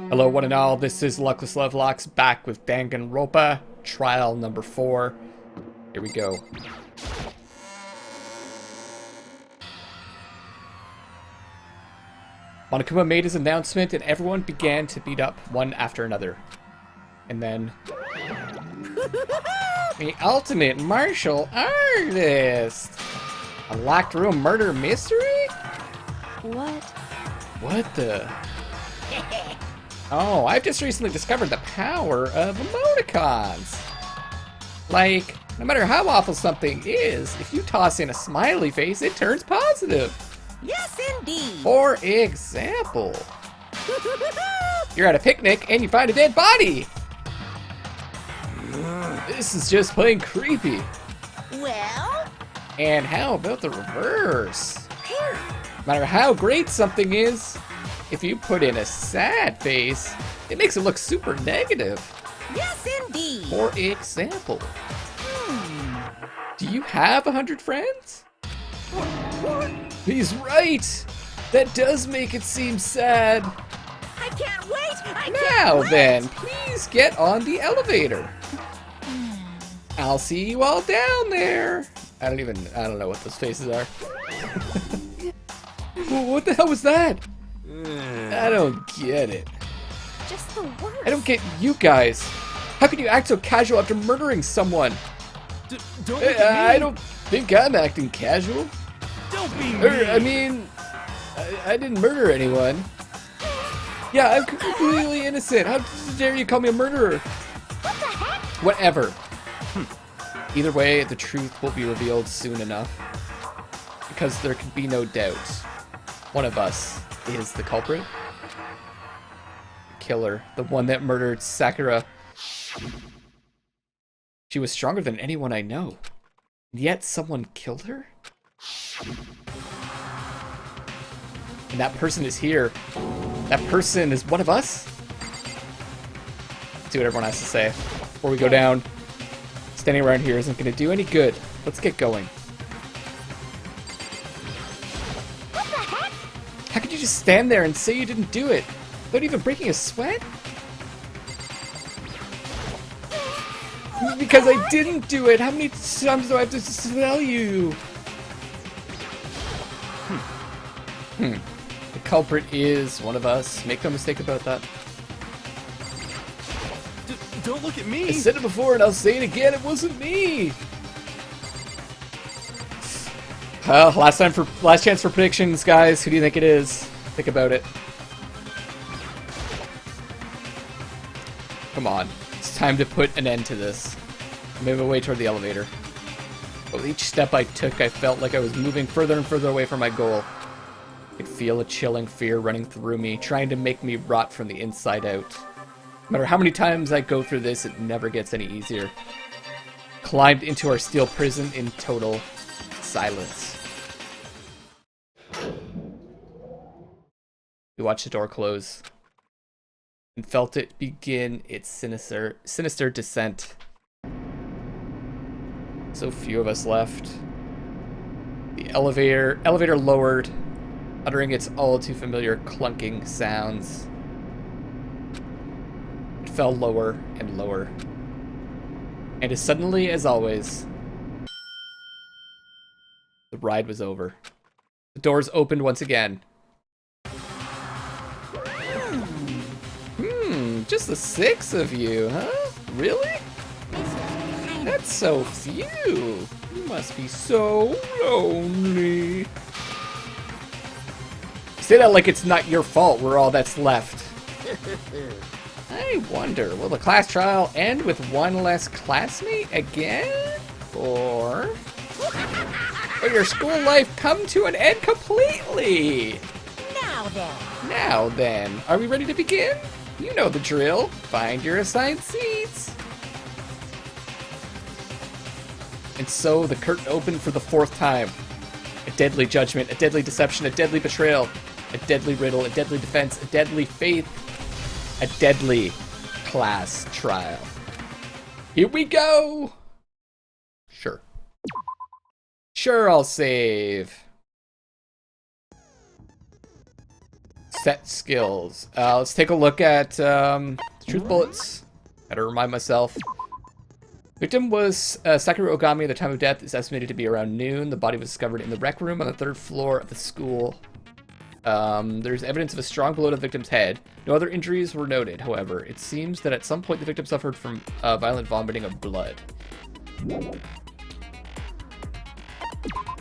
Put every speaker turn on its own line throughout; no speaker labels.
Hello one and all, this is Luckless Lovelocks back with Danganronpa, trial number 4. Here we go. Monokuma made his announcement and everyone began to beat up one after another. And then... the ultimate martial artist! A locked room murder mystery?
What?
What the... Oh, I've just recently discovered the power of emoticons. Like, no matter how awful something is, if you toss in a smiley face, it turns positive.
Yes, indeed.
For example, you're at a picnic and you find a dead body. This is just plain creepy.
Well?
And how about the reverse?
Here.
No matter how great something is, if you put in a sad face, it makes it look super negative.
Yes, indeed.
For example, do you have 100 friends? He's right! That does make it seem sad.
I can't wait!
Now then, please get on the elevator. I'll see you all down there. I don't know what those faces are. What the hell was that? I don't get it.
Just the worst.
I don't get you guys. How can you act so casual after murdering someone?
Don't look at me.
I don't think I'm acting casual.
Don't be mean.
I didn't murder anyone. Yeah, I'm completely innocent. How dare you call me a murderer?
What the heck?
Whatever. Either way, the truth will be revealed soon enough. Because there can be no doubt. One of us is the culprit. The killer. The one that murdered Sakura. She was stronger than anyone I know. And yet someone killed her? And that person is here. That person is one of us? Let's see what everyone has to say before we go down. Standing around here isn't going to do any good. Let's get going.
What the heck?
How could you just stand there and say you didn't do it without even breaking a sweat? Because I didn't do it. How many times do I have to tell you? The culprit is one of us. Make no mistake about that.
Don't look at me.
I said it before and I'll say it again. It wasn't me. Well, last chance for predictions, guys. Who do you think it is? Think about it. Come on. It's time to put an end to this. Move away toward the elevator. But with each step I took, I felt like I was moving further and further away from my goal. I could feel a chilling fear running through me, trying to make me rot from the inside out. No matter how many times I go through this, it never gets any easier. Climbed into our steel prison in total silence. We watched the door close and felt it begin its sinister descent. So few of us left. The elevator lowered, uttering its all too familiar clunking sounds. It fell lower and lower. And as suddenly as always, the ride was over. The doors opened once again. Just the 6 of you, huh? Really? That's so few. You must be so lonely. You say that like it's not your fault we're all that's left. I wonder, will the class trial end with one less classmate again? Or will your school life come to an end completely? Now then, are we ready to begin? You know the drill. Find your assigned seats. And so the curtain opened for the 4th time. A deadly judgment, a deadly deception, a deadly betrayal, a deadly riddle, a deadly defense, a deadly faith, a deadly class trial. Here we go! Sure. Sure, I'll save. set skills. Let's take a look at truth bullets. Gotta remind myself. Victim was Sakura Ogami. The time of death is estimated to be around noon. The body was discovered in the rec room on the 3rd floor of the school. There's evidence of a strong blow to the victim's head. No other injuries were noted, however. It seems that at some point the victim suffered from violent vomiting of blood.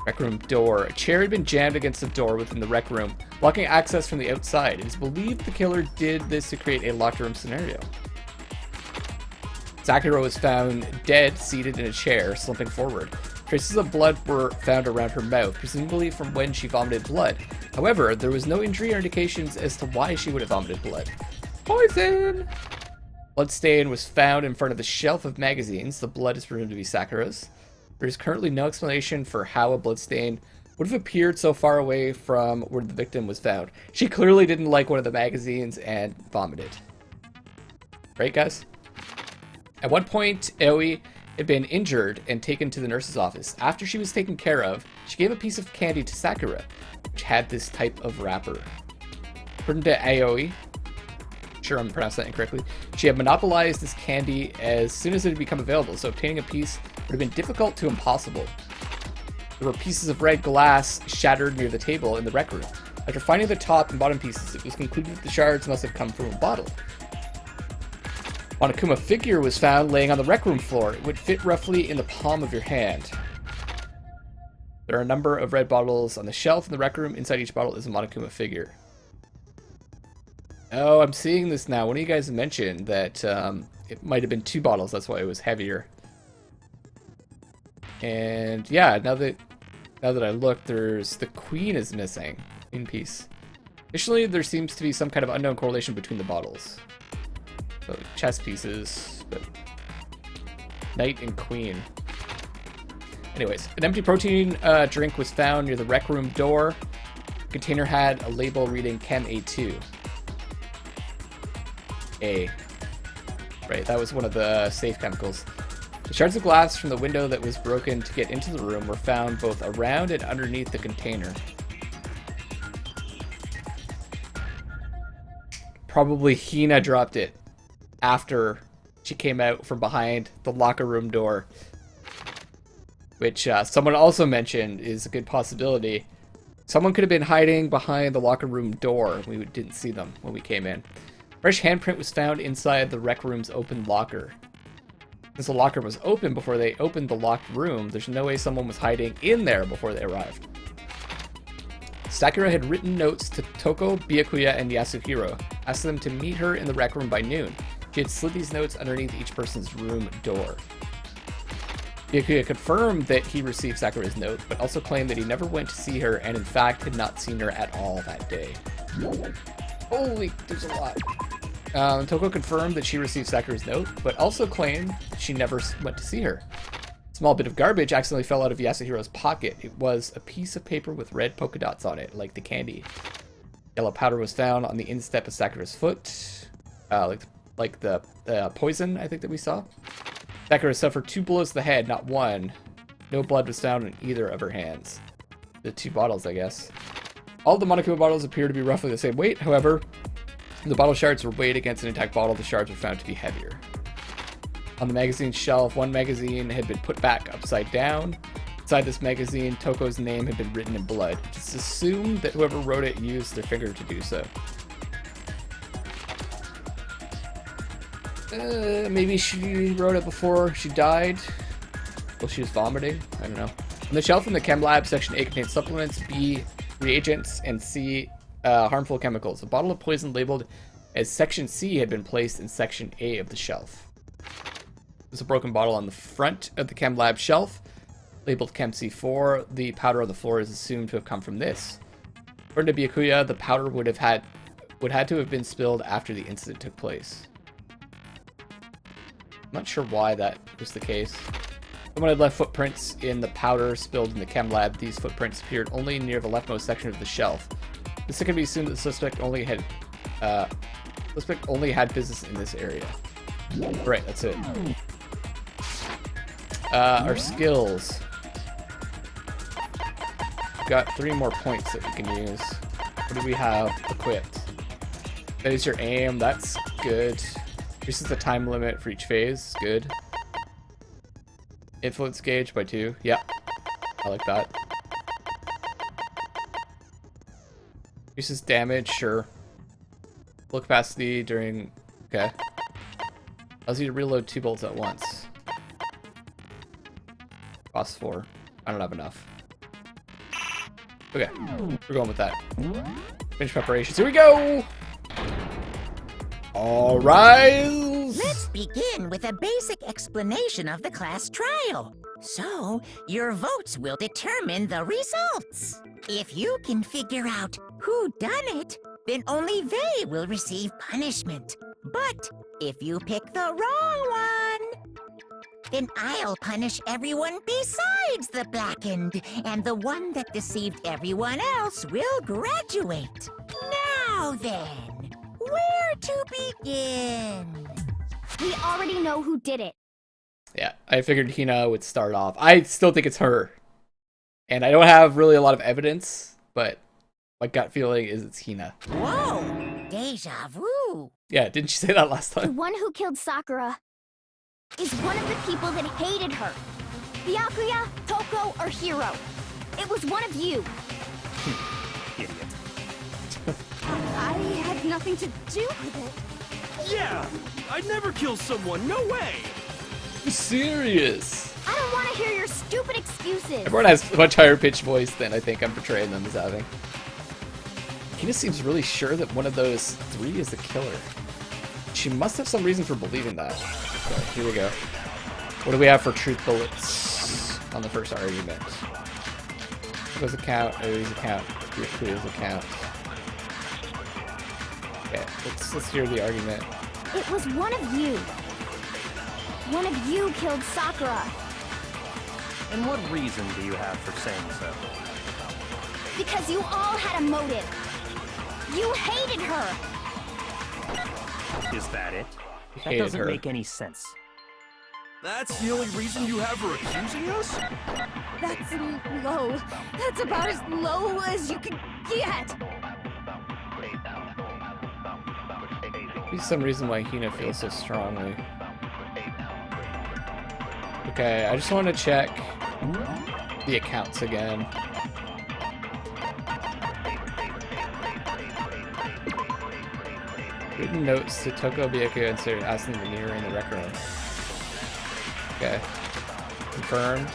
Rec room door. A chair had been jammed against the door within the rec room, blocking access from the outside. It is believed the killer did this to create a locked room scenario. Sakura was found dead, seated in a chair, slumping forward. Traces of blood were found around her mouth, presumably from when she vomited blood. However, there was no injury or indications as to why she would have vomited blood. Poison! Bloodstain was found in front of the shelf of magazines. The blood is presumed to be Sakura's. There is currently no explanation for how a bloodstain would have appeared so far away from where the victim was found. She clearly didn't like one of the magazines and vomited. Right, guys? At one point, Aoi had been injured and taken to the nurse's office. After she was taken care of, she gave a piece of candy to Sakura, which had this type of wrapper. According to Aoi, sure I'm pronouncing that incorrectly, she had monopolized this candy as soon as it had become available, so obtaining a piece would have been difficult to impossible. There were pieces of red glass shattered near the table in the rec room. After finding the top and bottom pieces, it was concluded that the shards must have come from a bottle. Monokuma figure was found laying on the rec room floor. It would fit roughly in the palm of your hand. There are a number of red bottles on the shelf in the rec room. Inside each bottle is a Monokuma figure. Oh, I'm seeing this now. One of you guys mentioned that it might have been 2 bottles. That's why it was heavier. And yeah, now that I look, there's the queen is missing in piece. Additionally, there seems to be some kind of unknown correlation between the bottles. So chess pieces, but knight and queen. Anyways, an empty protein drink was found near the rec room door. The container had a label reading Chem A2. A. Right, that was one of the safe chemicals. The shards of glass from the window that was broken to get into the room were found both around and underneath the container. Probably Hina dropped it after she came out from behind the locker room door, which someone also mentioned is a good possibility. Someone could have been hiding behind the locker room door. We didn't see them when we came in. Fresh handprint was found inside the rec room's open locker. Since the locker was open before they opened the locked room, there's no way someone was hiding in there before they arrived. Sakura had written notes to Toko, Byakuya, and Yasuhiro, asking them to meet her in the rec room by noon. She had slid these notes underneath each person's room door. Byakuya confirmed that he received Sakura's note, but also claimed that he never went to see her and in fact had not seen her at all that day. Holy, there's a lot. Toko confirmed that she received Sakura's note, but also claimed she never went to see her. A small bit of garbage accidentally fell out of Yasuhiro's pocket. It was a piece of paper with red polka dots on it, like the candy. Yellow powder was found on the instep of Sakura's foot, like the poison, I think, that we saw. Sakura suffered 2 blows to the head, not 1. No blood was found in either of her hands. The 2 bottles, I guess. All the Monokuma bottles appear to be roughly the same weight. However, the bottle shards were weighed against an intact bottle. The shards were found to be heavier. On the magazine shelf, one magazine had been put back upside down. Inside this magazine, Toko's name had been written in blood. It's assumed that whoever wrote it used their finger to do so. Maybe she wrote it before she died. Well, she was vomiting. I don't know. On the shelf in the chem lab, section A contains supplements, B, reagents, and C, harmful chemicals. A bottle of poison labeled as section C had been placed in section A of the shelf. There's a broken bottle on the front of the chem lab shelf, labeled Chem C4. The powder on the floor is assumed to have come from this. According to Byakuya, the powder would had to have been spilled after the incident took place. I'm not sure why that was the case. Someone had left footprints in the powder spilled in the chem lab. These footprints appeared only near the leftmost section of the shelf. This can be assumed that the suspect only had business in this area. Right, that's it. Our skills. We've got 3 more points that we can use. What do we have equipped? There's your aim. That's good. Increases the time limit for each phase. Good. Influence gauge by 2. Yep. I like that. Increases damage. Sure. Full capacity during... Okay. Allows you to reload 2 bullets at once. Costs 4. I don't have enough. Okay. We're going with that. Finish preparations. Here we go! All rise!
Let's begin with a basic explanation of the class trial. So, your votes will determine the results. If you can figure out who done it, then only they will receive punishment. But if you pick the wrong one, then I'll punish everyone besides the blackened, and the one that deceived everyone else will graduate. Now then, where to begin?
We already know who did it.
Yeah, I figured Hina would start off. I still think it's her. And I don't have really a lot of evidence, but my gut feeling is it's Hina.
Whoa, deja vu.
Yeah, didn't you say that last
The
time?
one who killed Sakura is one of the people that hated her. Byakuya, Toko, or Hiro. It was one of you.
Idiot.
I had nothing to do with it.
Yeah! I'd never kill someone, no way!
I'm serious.
I don't want to hear your stupid excuses.
Everyone has a much higher pitched voice than I think I'm portraying them as having. Hina seems really sure that one of those 3 is the killer. She must have some reason for believing that. Okay, here we go. What do we have for truth bullets on the first argument? Toko's account, Oi's account, Byakuya's account. Okay, let's hear the argument.
It was one of you. One of you killed Sakura.
And what reason do you have for saying so?
Because you all had a motive. You hated her.
Is that it? That
Hated
doesn't
her.
make any sense.
That's the only reason you have for accusing us?
That's low. That's about as low as you can get.
There's some reason why Hina feels so strongly. Okay, I just want to check the accounts again. Written notes to Toko, Byakuya, and Siri asking the mirror in the rec room. Okay. Confirmed.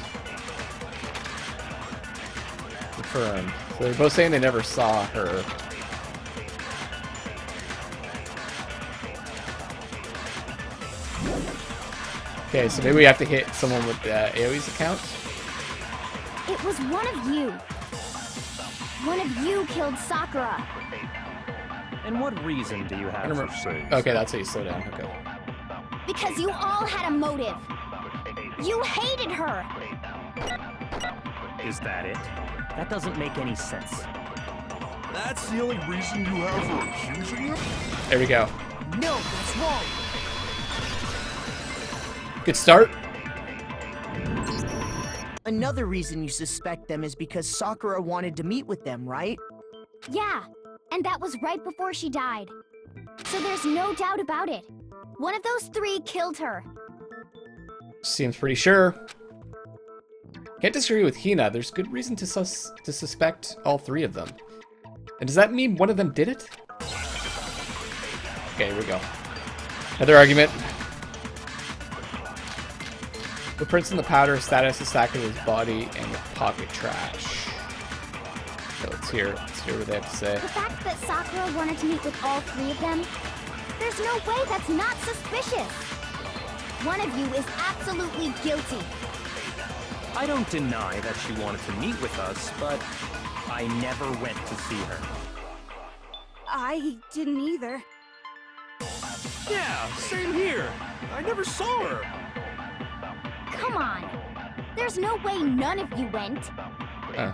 Confirmed. So they're both saying they never saw her. Okay, so maybe we have to hit someone with Aoi's account.
It was one of you. One of you killed Sakura.
And what reason do you
I
have
don't
for
remember.
saying
Okay, that's how you slow down. Okay.
Because you all had a motive. You hated her.
Is that it? That doesn't make any sense.
That's the only reason you have for accusing us?
There we go.
No, that's wrong.
Good start.
Another reason you suspect them is because Sakura wanted to meet with them, right?
Yeah, and that was right before she died. So there's no doubt about it. One of those 3 killed her.
Seems pretty sure. Can't disagree with Hina. There's good reason to suspect all 3 of them. And does that mean one of them did it? Okay, here we go. Another argument. Footprints in the powder, status of Sakura's body, and pocket trash. Okay, let's hear what they have to say.
The fact that Sakura wanted to meet with all 3 of them, there's no way that's not suspicious. One of you is absolutely guilty.
I don't deny that she wanted to meet with us, but I never went to see her.
I didn't either.
Yeah, same here. I never saw her.
Come on. There's no way none of you went.
Oh.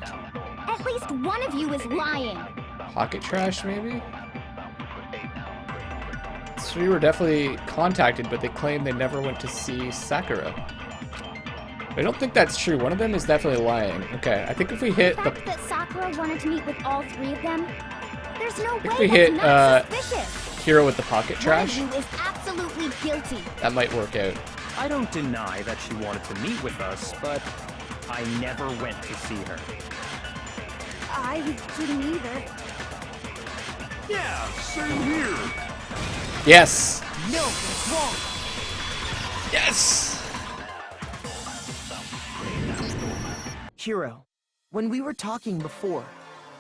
At least one of you is lying.
Pocket trash, maybe? 3 were definitely contacted, but they claim they never went to see Sakura. I don't think that's true. One of them is definitely lying. Okay, I think if we hit
The
the...
fact that Sakura wanted to meet with all 3 of them, there's no
I think
way
we
that's
hit,
not suspicious.
Hiro with the pocket trash.
One of you is absolutely guilty.
That might work out.
I don't deny that she wanted to meet with us, but I never went to see her.
I didn't either.
Yeah, same here.
Yes.
No, that's wrong.
Yes.
Hiro, when we were talking before,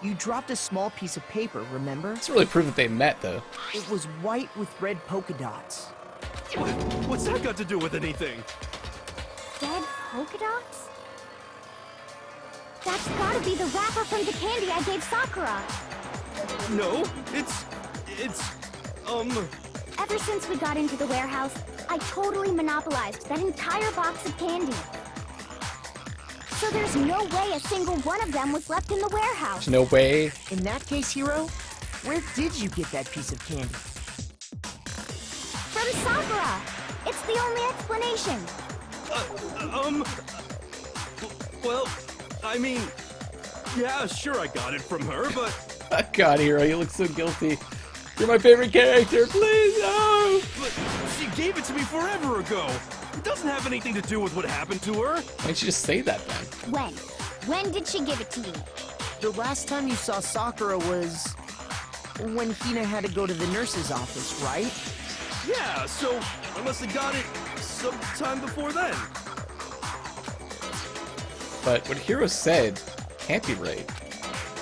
you dropped a small piece of paper, remember?
Doesn't really prove that they met, though.
It was white with red polka dots.
What's that got to do with anything?
Dead polka dots? That's gotta be the wrapper from the candy I gave Sakura.
No, it's,
Ever since we got into the warehouse, I totally monopolized that entire box of candy. So there's no way a single one of them was left in the warehouse.
There's no way.
In that case, Hiro, where did you get that piece of candy?
From Sakura. It's the only explanation.
well, I mean, yeah, sure I got it from her, but
God, Hiro, you look so guilty. You're my favorite character. Please, no.
But she gave it to me forever ago. It doesn't have anything to do with what happened to her.
Why don't you just say that then?
When? When did she give it to you?
The last time you saw Sakura was when Hina had to go to the nurse's office, right?
Yeah, so I must have got it sometime before then.
But what Hiro said can't be right.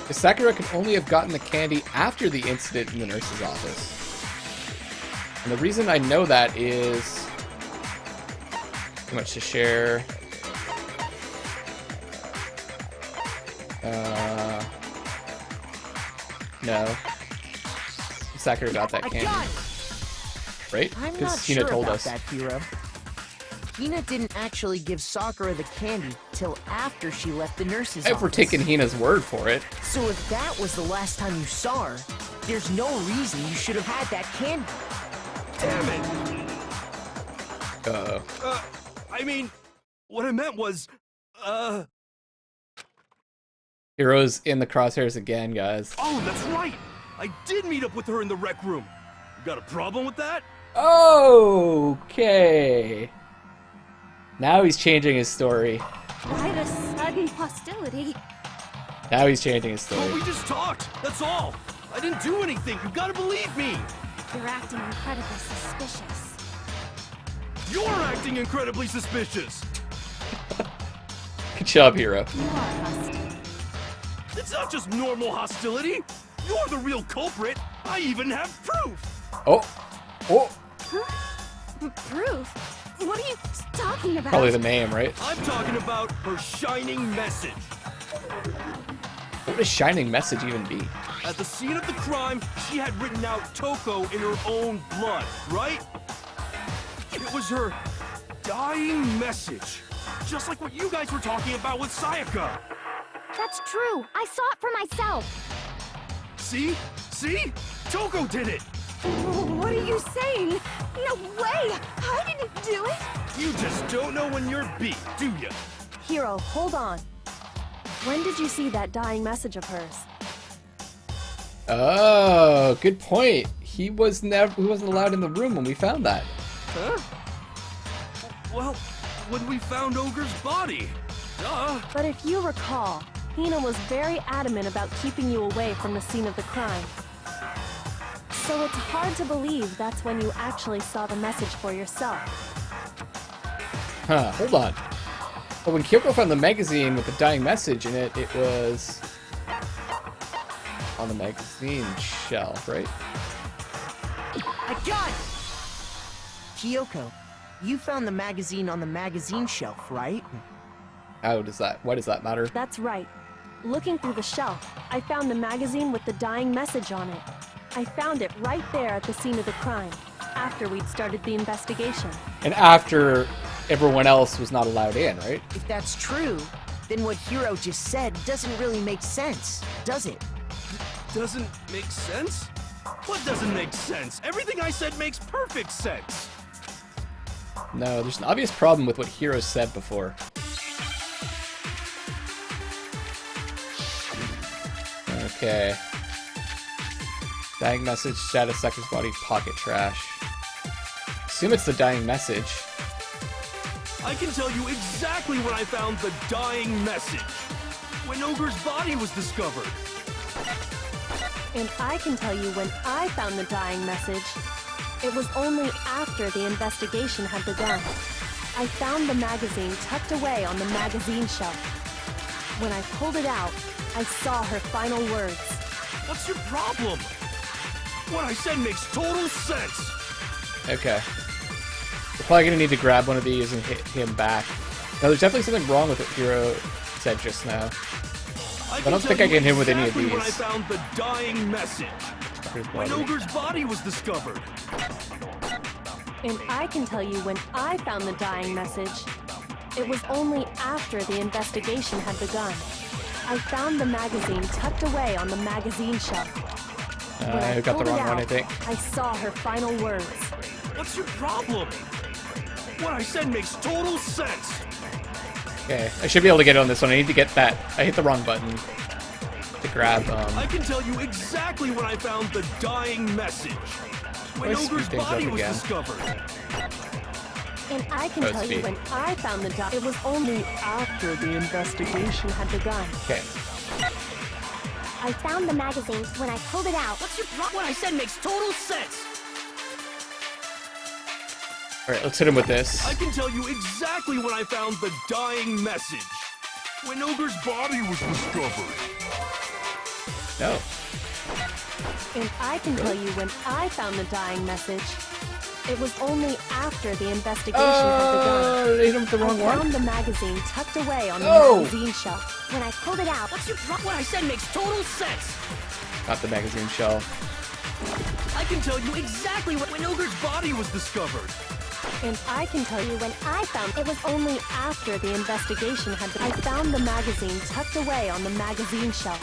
Because Sakura can only have gotten the candy after the incident in the nurse's office. And the reason I know that is... Too much to share. No. Sakura got that candy. Right?
I'm not
Because Hina
sure
told
about
us.
that, Hiro. Hina didn't actually give Sakura the candy till after she left the nurse's
If
office.
we're taking Hina's word for it.
So if that was the last time you saw her, there's no reason you should have had that candy.
Damn it!
Uh-oh.
I mean, what I meant was,
Hiro's in the crosshairs again, guys.
oh, that's right! I did meet up with her in the rec room. You got a problem with that?
Okay. Now he's changing his story.
Why the sudden hostility?
Now he's changing his
Well,
story.
we just talked. That's all. I didn't do anything. You gotta believe me.
You're acting incredibly suspicious.
You're acting incredibly suspicious.
Good job, Hiro.
You are hostile.
It's not just normal hostility. You're the real culprit. I even have proof.
Oh. Oh.
Proof? What are you talking about?
Probably the name, right?
I'm talking about her shining message.
What would a shining message even be?
At the scene of the crime, she had written out Toko in her own blood, right? It was her dying message. Just like what you guys were talking about with Sayaka.
That's true. I saw it for myself.
See? See? Toko did it!
What are you saying? No way! I didn't do it!
You just don't know when you're beat, do you?
Hiro, hold on. When did you see that dying message of hers?
Oh, good point. He wasn't allowed in the room when we found that.
Huh? Well, when we found Ogre's body. Duh.
But if you recall, Hina was very adamant about keeping you away from the scene of the crime. So it's hard to believe that's when you actually saw the message for yourself.
Huh, hold on. But when Kyoko found the magazine with the dying message in it, it was on the magazine shelf, right?
I got it! Kyoko, you found the magazine on the magazine shelf, right?
Why does that matter?
That's right. Looking through the shelf, I found the magazine with the dying message on it. I found it right there at the scene of the crime, after we'd started the investigation.
And after everyone else was not allowed in, right?
If that's true, then what Hiro just said doesn't really make sense, does it?
Doesn't make sense? What doesn't make sense? Everything I said makes perfect sense.
No, there's an obvious problem with what Hiro said before. Okay. Dying message, status, Saku's body, pocket trash. Assume it's the dying message.
I can tell you exactly when I found the dying message. When Ogre's body was discovered.
And I can tell you when I found the dying message. It was only after the investigation had begun. I found the magazine tucked away on the magazine shelf. When I pulled it out, I saw her final words.
What's your problem? What I said makes total sense.
Okay. We're probably gonna need to grab one of these and hit him back. Now, there's definitely something wrong with what Hiro said just now. I don't think I can hit him with any of these.
When I found the dying message. When Ogre's body was discovered.
And I can tell you when I found the dying message. It was only after the investigation had begun. I found the magazine tucked away on the magazine shelf.
I got the wrong one, I think.
I saw her final words.
What's your problem? What I said makes total sense.
Okay, I should be able to get on this one. I need to get that. I hit the wrong button to grab.
I can tell you exactly when I found the dying message. When Ogre's body was discovered.
And I can tell you when I found the it was only after the investigation had begun.
Okay.
I found the magazine when I pulled it out.
What's your problem? What I said makes total sense.
Alright, let's hit him with this.
I can tell you exactly when I found the dying message. When Ogre's body was discovered.
No.
And I can tell you when I found the dying message. It was only after the investigation had begun.
I hit him with the wrong
I
one.
found the magazine tucked away on the magazine shelf.
When I pulled it out.
What's your problem? What I said makes total sense.
Not the magazine shelf.
I can tell you exactly when Ogre's body was discovered.
And I can tell you when I found it was only after the investigation had begun. I found the magazine tucked away on the magazine shelf.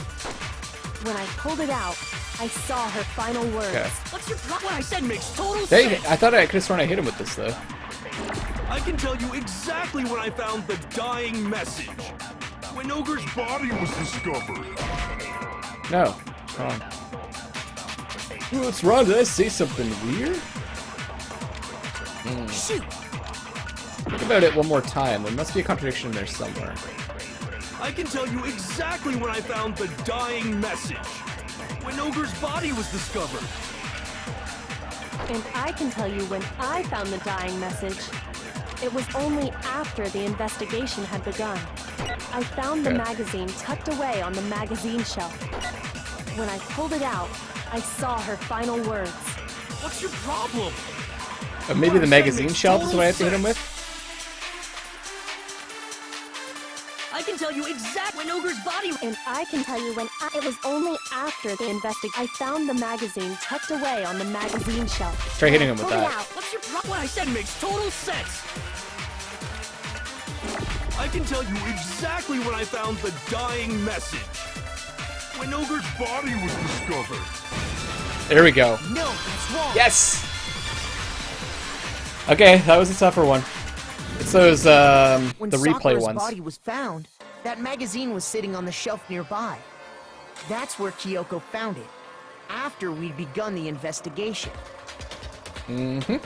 When I pulled it out, I saw her final words.
Okay.
What's your problem? What I said makes total
Hey,
sense.
I thought I could have sworn I hit him with this though.
I can tell you exactly when I found the dying message. When Ogre's body was discovered.
No. Wrong. What's wrong? Did I say something weird?
Shoot!
Think about it one more time. There must be a contradiction in there somewhere.
I can tell you exactly when I found the dying message. When Ogre's body was discovered.
And I can tell you when I found the dying message. It was only after the investigation had begun. I found the magazine tucked away on the magazine shelf. When I pulled it out, I saw her final words.
What's your problem?
Maybe the magazine shelf is what I have to hit him with?
I can tell you exactly when Ogre's body.
And I can tell you when it was only after the I found the magazine tucked away on the magazine shelf.
Try hitting him with
Pulled it
that.
out.
What's your problem? What I said makes total sense. I can tell you exactly when I found the dying message. When Ogre's body was discovered.
There we go.
No, that's wrong.
Yes! Okay, that was a tougher one. It's those,
When
the replay
Sakura's
ones.
body was found, that magazine was sitting on the shelf nearby. That's where Kyoko found it, after we'd begun the investigation.
Mm-hmm.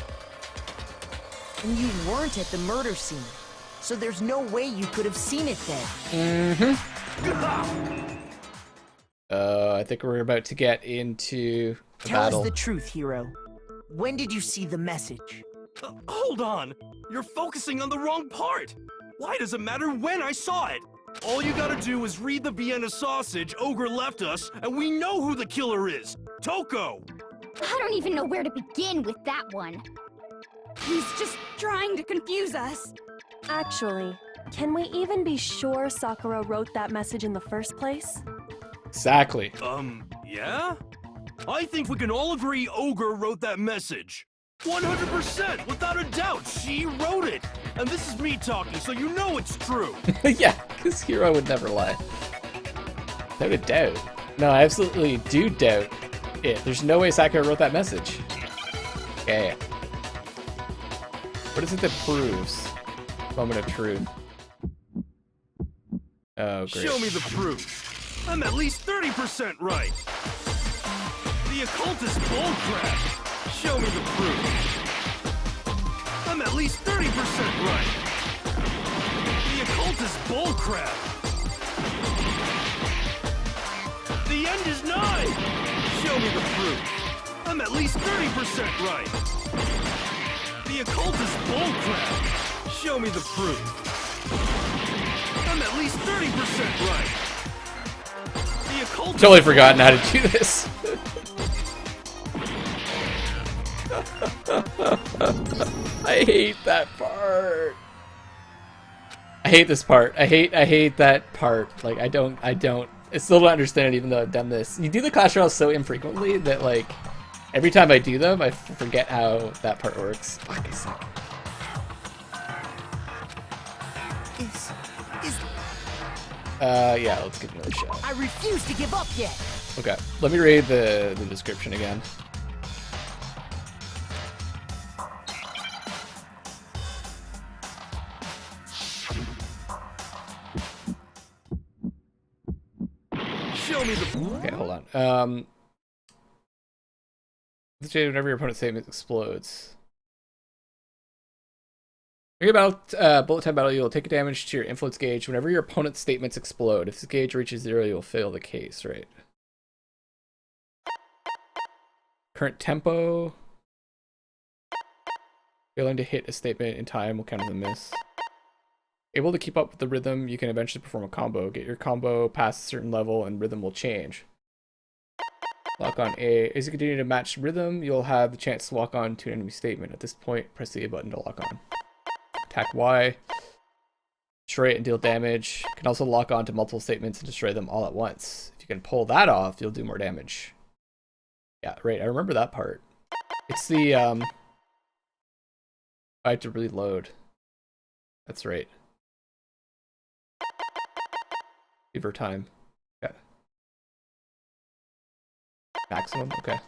And you weren't at the murder scene, so there's no way you could have seen it then.
Mm-hmm. I think we're about to get into a
Tell
battle.
us the truth, Hiro. When did you see the message?
Hold on. You're focusing on the wrong part. Why does it matter when I saw it? All you gotta do is read the Vienna sausage Ogre left us, and we know who the killer is. Toko!
I don't even know where to begin with that one. He's just trying to confuse us.
Actually, can we even be sure Sakura wrote that message in the first place?
Exactly.
Yeah? I think we can all agree Ogre wrote that message. 100%, without a doubt, she wrote it. And this is me talking, so you know it's true.
Yeah, because Hiro would never lie. Without a doubt. No, I absolutely do doubt it. There's no way Sakura wrote that message. Okay. What is it that proves? Moment of truth. Oh, great.
Show me the proof. I'm at least 30% right. The occult is bullcrap. Show me the proof. I'm at least 30% right. The occult is bullcrap. The end is nigh. Show me the proof. I'm at least 30% right. The occult is bullcrap. Show me the proof. I'm at least 30% right. The occult.
Totally forgotten how to do this. I hate that part. I hate this part. I hate that part. Like I still don't understand it even though I've done this. You do the class trials so infrequently that like every time I do them I forget how that part works. Fuck, I suck. Yeah, let's give it another shot.
I refuse to give up yet.
Okay, let me read the description again.
Show me the.
Okay, hold on. Whenever your opponent's statement explodes. During about bullet time battle, you'll take damage to your influence gauge whenever your opponent's statements explode. If the gauge reaches 0, you'll fail the case, right? Current tempo. Failing to hit a statement in time will count as a miss. Able to keep up with the rhythm, you can eventually perform a combo. Get your combo past a certain level and rhythm will change. Lock on A. As you continue to match rhythm, you'll have the chance to lock on to an enemy statement. At this point, press the A button to lock on. Attack Y. Destroy it and deal damage. You can also lock on to multiple statements and destroy them all at once. If you can pull that off, you'll do more damage. Yeah, right. I remember that part. It's the, I have to reload. That's right. Fever time. Okay. Maximum? Okay.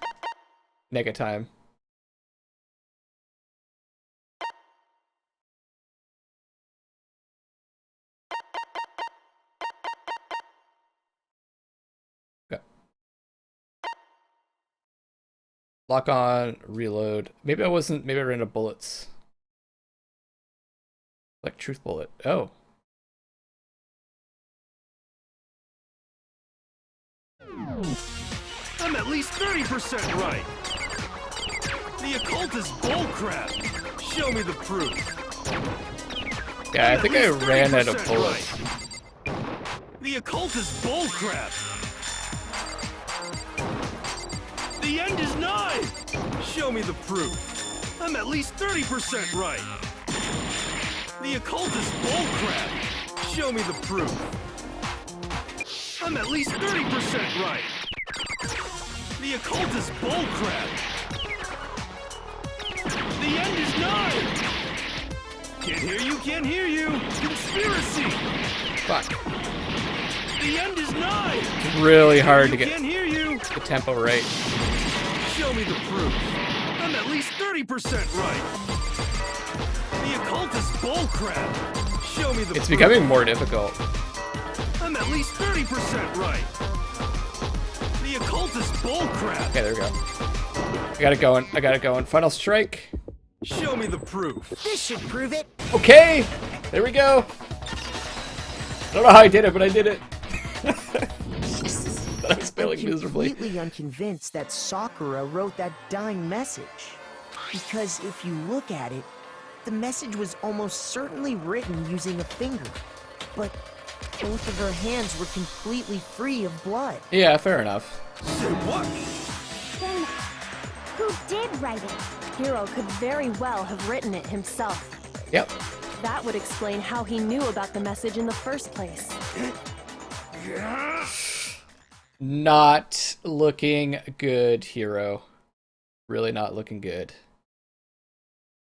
Nega time. Okay. Lock on, reload. Maybe I ran out of bullets. Like truth bullet. Oh.
I'm at least 30% right. The occult is bullcrap. Show me the proof.
Yeah, I think I ran out of bullets.
Right. The occult is bullcrap. The end is nigh. Show me the proof. I'm at least 30% right. The occult is bullcrap. Show me the proof. I'm at least 30% right. The occult is bullcrap. The end is nigh. Can't hear you, can't hear you. Conspiracy.
Fuck.
The end is nigh.
It's really hard to get
Can't hear you.
the tempo right.
Show me the proof. I'm at least 30% right. The occult is bullcrap. Show me the proof.
It's becoming more difficult.
I'm at least 30% right. The occult is bullcrap.
Okay, there we go. I got it going. I got it going. Final strike.
Show me the proof.
This should prove it.
Okay, there we go. I don't know how I did it, but I did it. But I was failing miserably.
I'm completely unconvinced that Sakura wrote that dying message. Because if you look at it, the message was almost certainly written using a finger. But both of her hands were completely free of blood.
Yeah, fair enough.
Say what?
Then, who did write it?
Hiro could very well have written it himself.
Yep.
That would explain how he knew about the message in the first place.
Not looking good, Hiro. Really not looking good.